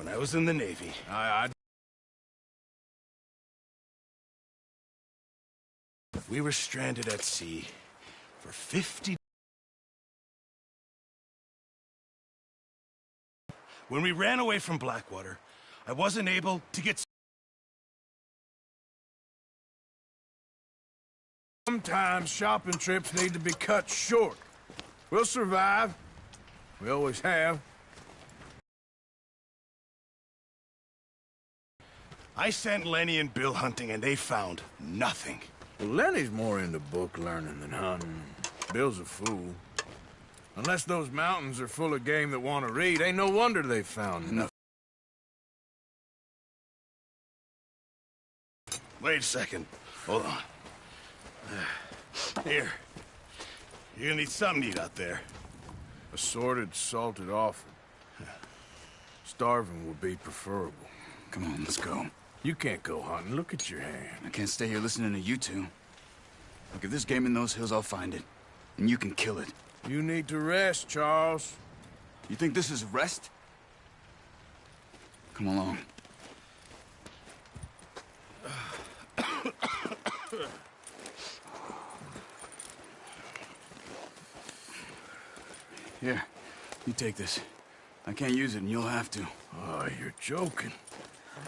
when I was in the Navy. We were stranded at sea for 50... When we ran away from Blackwater, I wasn't able to get... Sometimes shopping trips need to be cut short. We'll survive. We always have. I sent Lenny and Bill hunting, and they found nothing. Well, Lenny's more into book learning than hunting. Bill's a fool. Unless those mountains are full of game that want to read, ain't no wonder they found nothing. Wait a second. Hold on. Here. You're gonna need something to eat out there. Assorted, salted offal. Starving would be preferable. Come on, let's go. You can't go hunting. Look at your hand. I can't stay here listening to you two. Look, if there's game in those hills, I'll find it. And you can kill it. You need to rest, Charles. You think this is rest? Come along. Here, you take this. I can't use it, and you'll have to. Oh, you're joking.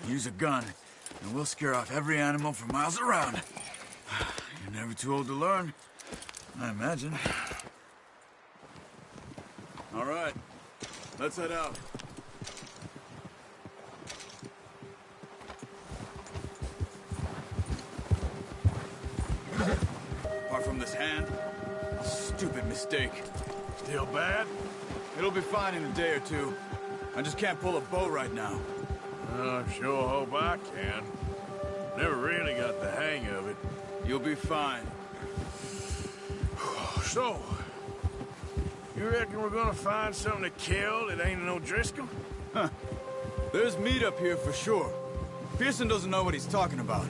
Use a gun, and we'll scare off every animal for miles around. You're never too old to learn, I imagine. All right, let's head out. Apart from this hand, stupid mistake. Still bad? It'll be fine in a day or two. I just can't pull a bow right now. I sure hope I can. Never really got the hang of it. You'll be fine. So, you reckon we're gonna find something to kill that ain't no Driscoll? Huh. There's meat up here for sure. Pearson doesn't know what he's talking about.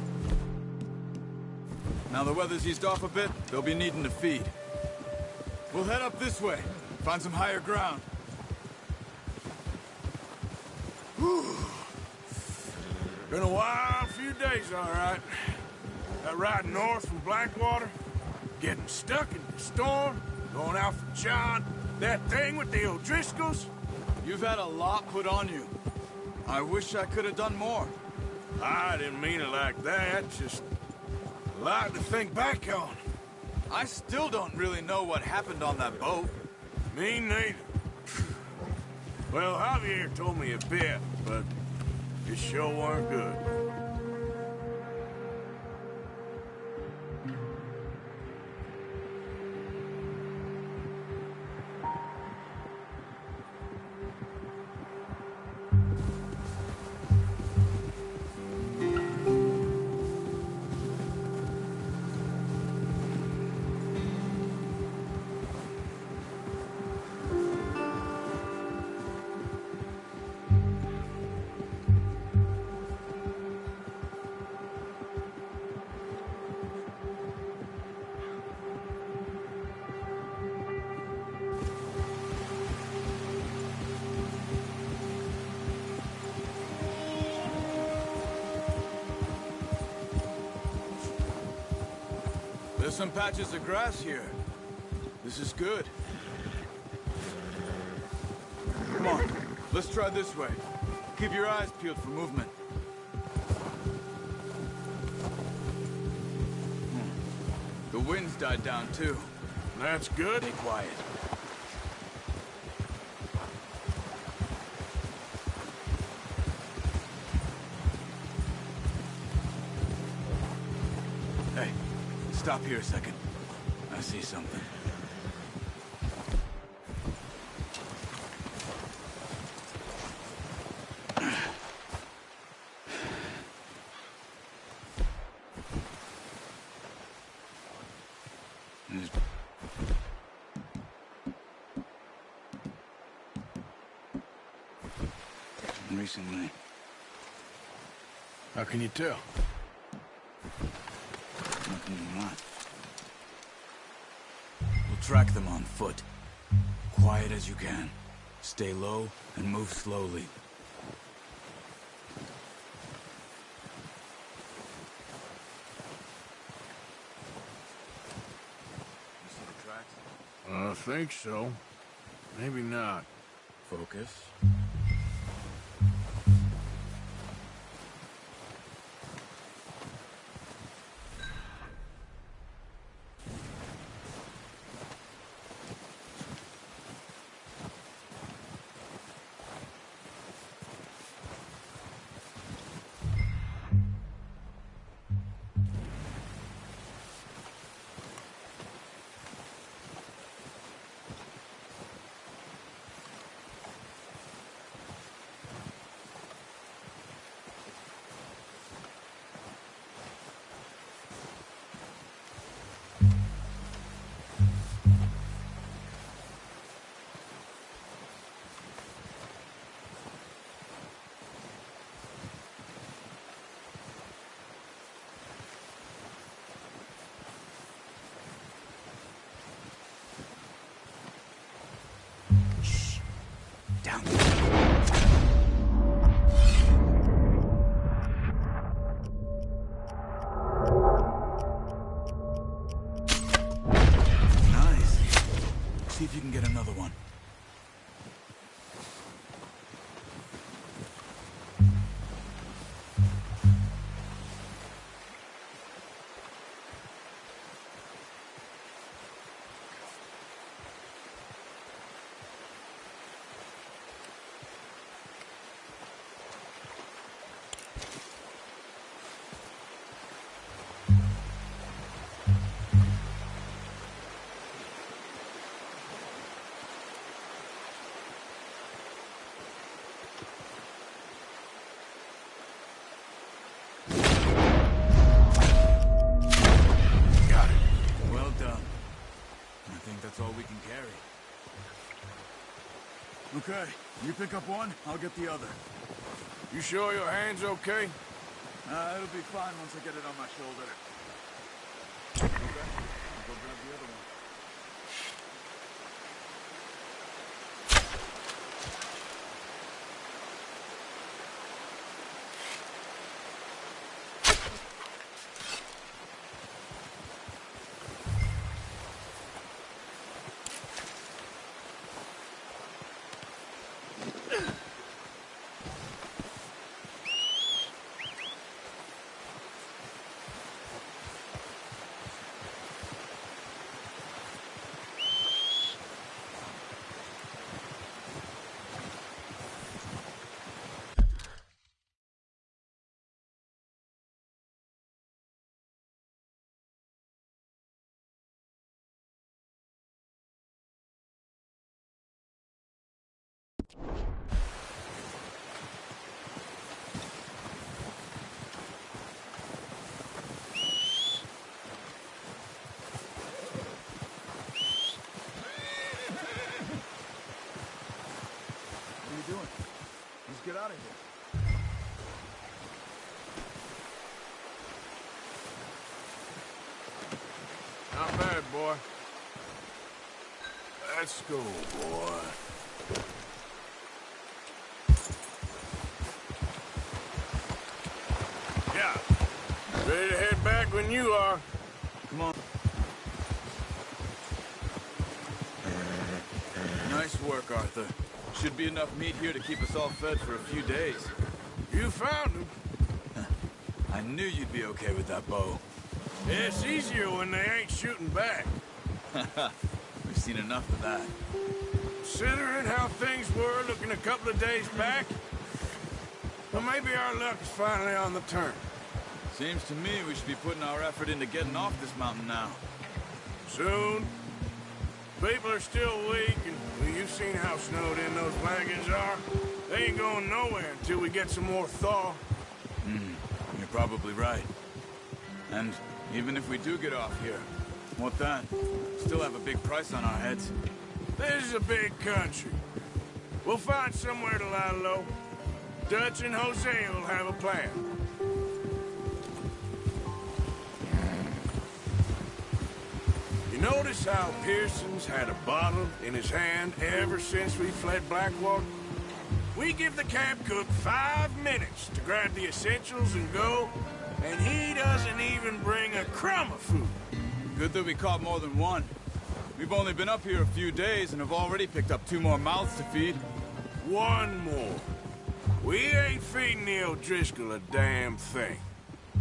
Now the weather's eased off a bit, they'll be needing to feed. We'll head up this way, find some higher ground. Whew. Been a wild few days, all right. That ride north from Blackwater, getting stuck in the storm, going out for John, that thing with the O'Driscolls. You've had a lot put on you. I wish I could have done more. I didn't mean it like that, just a lot to think back on. I still don't really know what happened on that boat. Me neither. Well, Javier told me a bit, but it sure weren't good. There's some patches of grass here. This is good. Come on, let's try this way. Keep your eyes peeled for movement. The wind's died down too. That's good. Stay quiet. Hey, stop here a second. I see something. Recently. How can you tell? Nothing not. We'll track them on foot. Quiet as you can. Stay low and move slowly. I think so. Maybe not. Focus. Down there. Nice. See if you can get another one. That's all we can carry. Okay, you pick up one, I'll get the other. You sure your hand's okay? It'll be fine once I get it on my shoulder. Okay, I'll go grab the other one. Get out of here. Not bad, boy. Let's go, boy. Yeah. Ready to head back when you are. Come on. Nice work, Arthur. Should be enough meat here to keep us all fed for a few days. You found him. I knew you'd be okay with that bow. Yeah, it's easier when they ain't shooting back. We've seen enough of that. Considering how things were looking a couple of days back, well, maybe our luck is finally on the turn. Seems to me we should be putting our effort into getting off this mountain now. Soon. People are still weak, and well, you've seen how snowed in those wagons are. They ain't going nowhere until we get some more thaw. You're probably right. And even if we do get off here, what then? Still have a big price on our heads. This is a big country. We'll find somewhere to lie low. Dutch and Jose will have a plan. You notice how Pearson's had a bottle in his hand ever since we fled Blackwater? We give the camp cook 5 minutes to grab the essentials and go, and he doesn't even bring a crumb of food. Good that we caught more than one. We've only been up here a few days and have already picked up 2 more mouths to feed. One more. We ain't feeding the O'Driscoll a damn thing.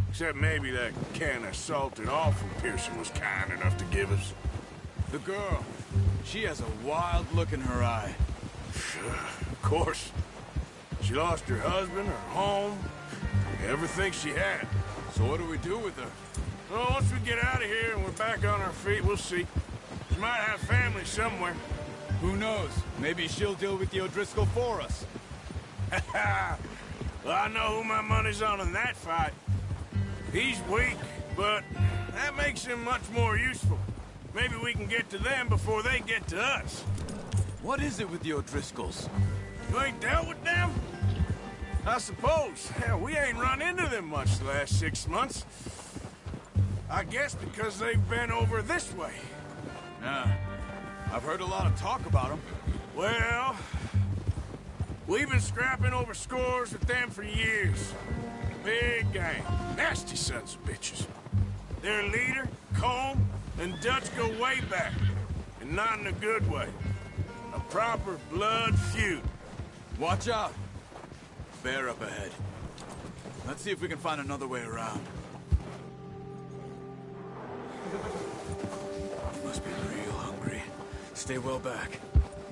Except maybe that can of salted offal Pearson was kind enough to give us. The girl, she has a wild look in her eye. Of course. She lost her husband, her home, everything she had. So what do we do with her? Well, once we get out of here and we're back on our feet, we'll see. She might have family somewhere. Who knows? Maybe she'll deal with the O'Driscoll for us. Well, I know who my money's on in that fight. He's weak, but that makes him much more useful. Maybe we can get to them before they get to us. What is it with the O'Driscolls? You ain't dealt with them? I suppose. Hell, we ain't run into them much the last 6 months. I guess because they've been over this way. Yeah, I've heard a lot of talk about them. Well, we've been scrapping over scores with them for years. Big gang. Nasty sons of bitches. Their leader, Colm, and Dutch go way back. And not in a good way. A proper blood feud. Watch out. Bear up ahead. Let's see if we can find another way around. You must be real hungry. Stay well back.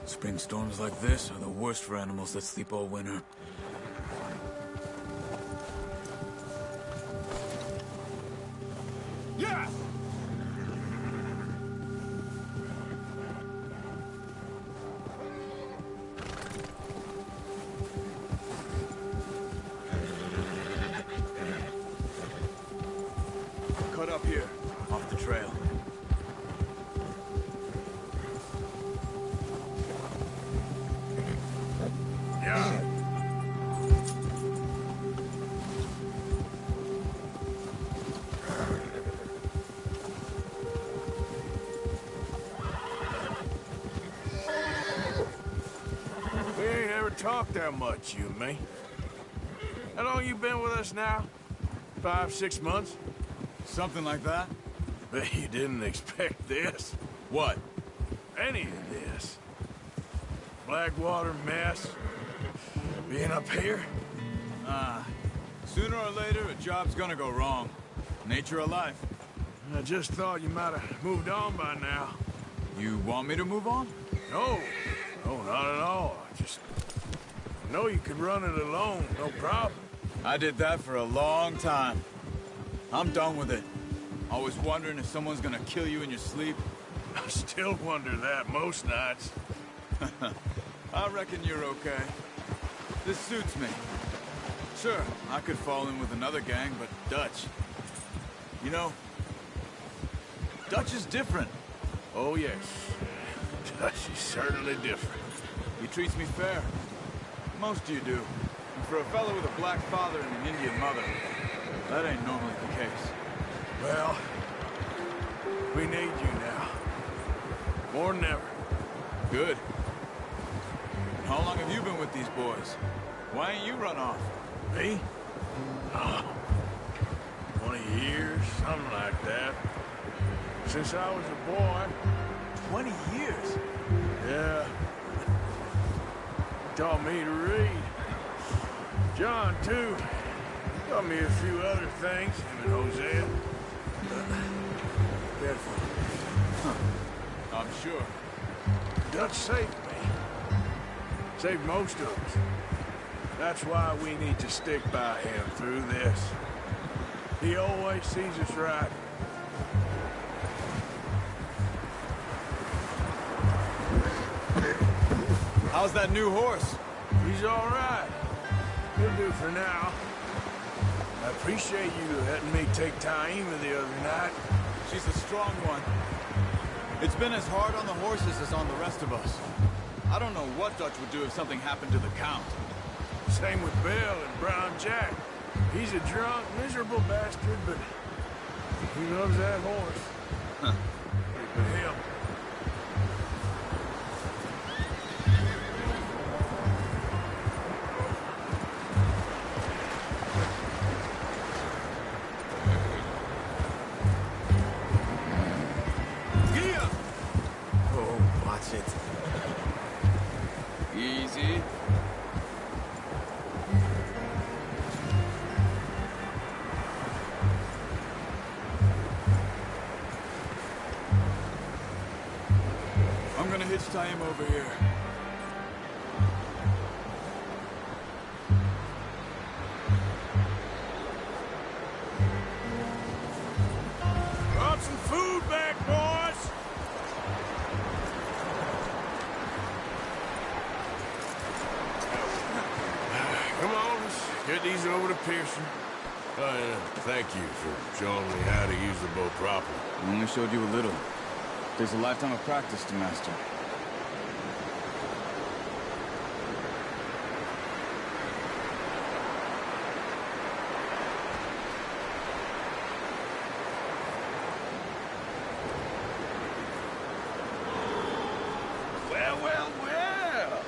Spring storms like this are the worst for animals that sleep all winter. Yeah! Cut up here, off the trail. Yeah. We ain't ever talked that much, you and me. How long you been with us now? 5, 6 months? Something like that? Bet you didn't expect this. What? Any of this. Blackwater mess. Being up here. Sooner or later, a job's gonna go wrong. Nature of life. I just thought you might have moved on by now. You want me to move on? No. No, not at all. I know you could run it alone, no problem. I did that for a long time. I'm done with it. Always wondering if someone's gonna kill you in your sleep. I still wonder that most nights. I reckon you're okay. This suits me. Sure, I could fall in with another gang, but Dutch... You know, Dutch is different. Oh, yes. Dutch is certainly different. He treats me fair. Most of you do. And for a fellow with a black father and an Indian mother, that ain't normally the case. Well, we need you now. More than ever. Good. And how long have you been with these boys? Why ain't you run off? Me? 20 years, something like that. Since I was a boy. 20 years? Yeah. Taught me to read. John, too. Taught me a few other things, him and Hosea. Careful. I'm sure. Dutch saved me. Saved most of us. That's why we need to stick by him through this. He always sees us right. How's that new horse? He's all right. He'll do for now. I appreciate you letting me take Taima the other night. She's a strong one. It's been as hard on the horses as on the rest of us. I don't know what Dutch would do if something happened to the Count. Same with Bill and Brown Jack. He's a drunk, miserable bastard, but he loves that horse. Huh. But him. Let's tie him over here. Brought some food back, boys! Come on, let's get these over to Pearson. Thank you for showing me how to use the boat properly. I only showed you a little. Takes a lifetime of practice to master. Well.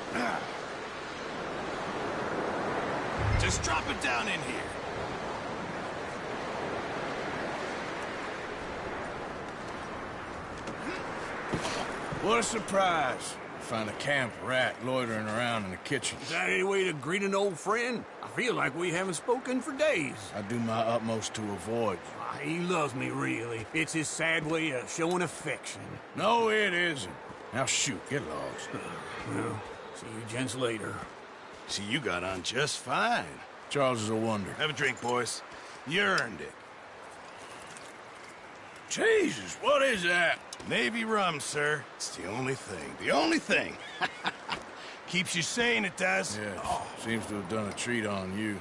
Just drop it down in here. What a surprise. Find a camp rat loitering around in the kitchen. Is that any way to greet an old friend? I feel like we haven't spoken for days. I do my utmost to avoid you. He loves me, really. It's his sad way of showing affection. No, it isn't. Now shoot, get lost. Well, see you gents later. See, you got on just fine. Charles is a wonder. Have a drink, boys. You earned it. Jesus, what is that? Navy rum, sir. It's the only thing. The only thing. Keeps you sane, it does. Yes, seems to have done a treat on you.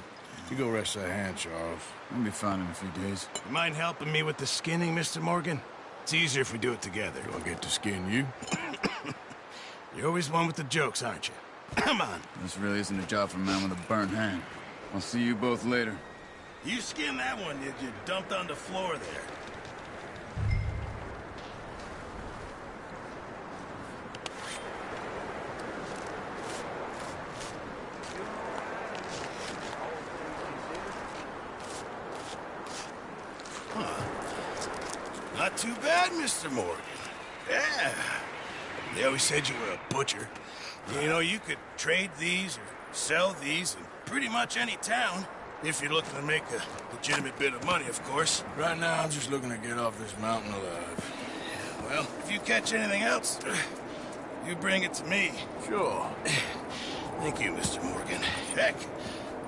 You go rest that hand, Charles. We'll be fine in a few days. You mind helping me with the skinning, Mr. Morgan? It's easier if we do it together. Do I get to skin you? You're always one with the jokes, aren't you? Come on. This really isn't a job for a man with a burnt hand. I'll see you both later. You skinned that one you dumped on the floor there. Not too bad, Mr. Morgan. Yeah. They always said you were a butcher. You know, you could trade these or sell these in pretty much any town, if you're looking to make a legitimate bit of money, of course. Right now, I'm just looking to get off this mountain alive. Well, if you catch anything else, you bring it to me. Sure. Thank you, Mr. Morgan. Heck,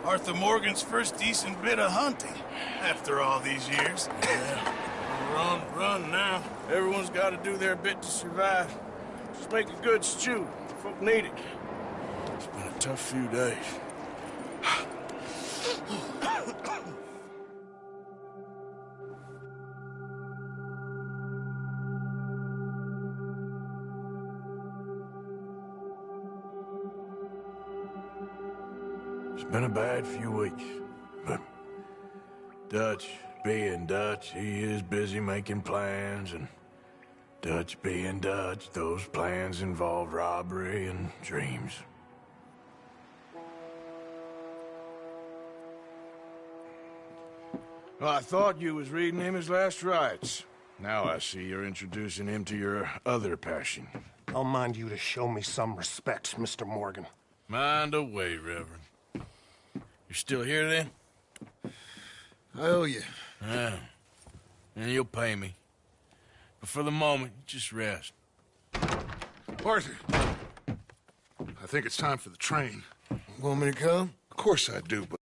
Arthur Morgan's first decent bit of hunting, after all these years. Yeah. Run now. Everyone's got to do their bit to survive. Just make a good stew. Folk need it. It's been a tough few days. It's been a bad few weeks, but Dutch being Dutch, he is busy making plans, and Dutch being Dutch, those plans involve robbery and dreams. Well, I thought you was reading him his last rites. Now I see you're introducing him to your other passion. I'll mind you to show me some respect, Mr. Morgan. Mind away, Reverend. You're still here, then? I owe you. Yeah. And you'll pay me. But for the moment, just rest. Arthur, I think it's time for the train. Want me to come? Of course I do, but